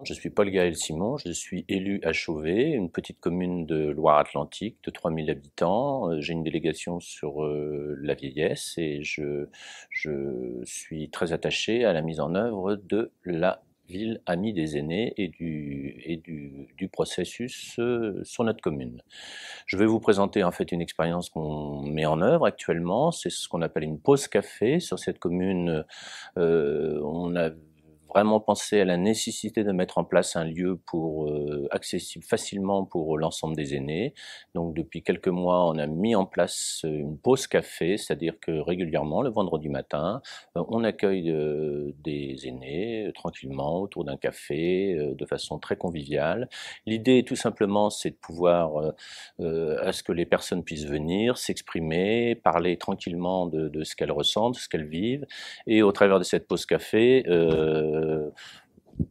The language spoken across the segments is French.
Je suis Paul Gaël Simon, je suis élu à Chauvet, une petite commune de Loire-Atlantique de 3000 habitants. J'ai une délégation sur la vieillesse et je suis très attaché à la mise en œuvre de la ville amie des aînés et du processus sur notre commune. Je vais vous présenter en fait une expérience qu'on met en œuvre actuellement, c'est ce qu'on appelle une pause café. Sur cette commune, on a vraiment pensé à la nécessité de mettre en place un lieu accessible facilement pour l'ensemble des aînés. Donc depuis quelques mois, on a mis en place une pause café, c'est-à-dire que régulièrement, le vendredi matin, on accueille des aînés tranquillement autour d'un café, de façon très conviviale. L'idée, tout simplement, c'est de pouvoir à ce que les personnes puissent venir, s'exprimer, parler tranquillement de ce qu'elles ressentent, de ce qu'elles vivent, et au travers de cette pause café,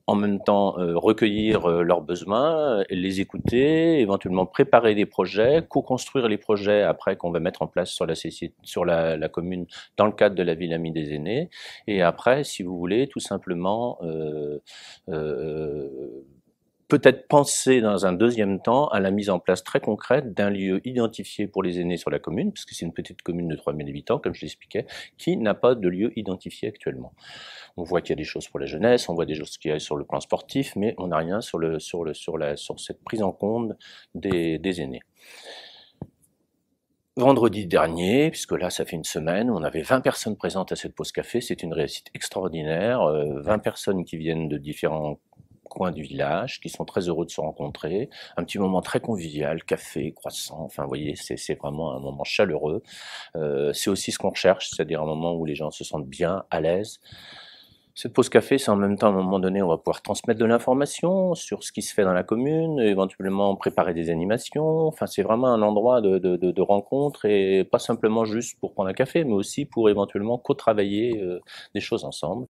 en même temps recueillir leurs besoins, les écouter, éventuellement préparer des projets, co-construire les projets après qu'on va mettre en place sur la commune dans le cadre de la ville amie des aînés, et après, si vous voulez, tout simplement euh, peut-être penser dans un deuxième temps à la mise en place très concrète d'un lieu identifié pour les aînés sur la commune, puisque c'est une petite commune de 3000 habitants, comme je l'expliquais, qui n'a pas de lieu identifié actuellement. On voit qu'il y a des choses pour la jeunesse, on voit des choses qu'il y a sur le plan sportif, mais on n'a rien sur cette prise en compte des aînés. Vendredi dernier, puisque là ça fait une semaine, on avait 20 personnes présentes à cette pause café, c'est une réussite extraordinaire, 20 personnes qui viennent de différents coins du village, qui sont très heureux de se rencontrer, un petit moment très convivial, café, croissant, enfin vous voyez, c'est vraiment un moment chaleureux. C'est aussi ce qu'on recherche, c'est-à-dire un moment où les gens se sentent bien, à l'aise. Cette pause café, c'est en même temps, à un moment donné, on va pouvoir transmettre de l'information sur ce qui se fait dans la commune, éventuellement préparer des animations. Enfin, c'est vraiment un endroit de rencontre et pas simplement juste pour prendre un café, mais aussi pour éventuellement co-travailler des choses ensemble.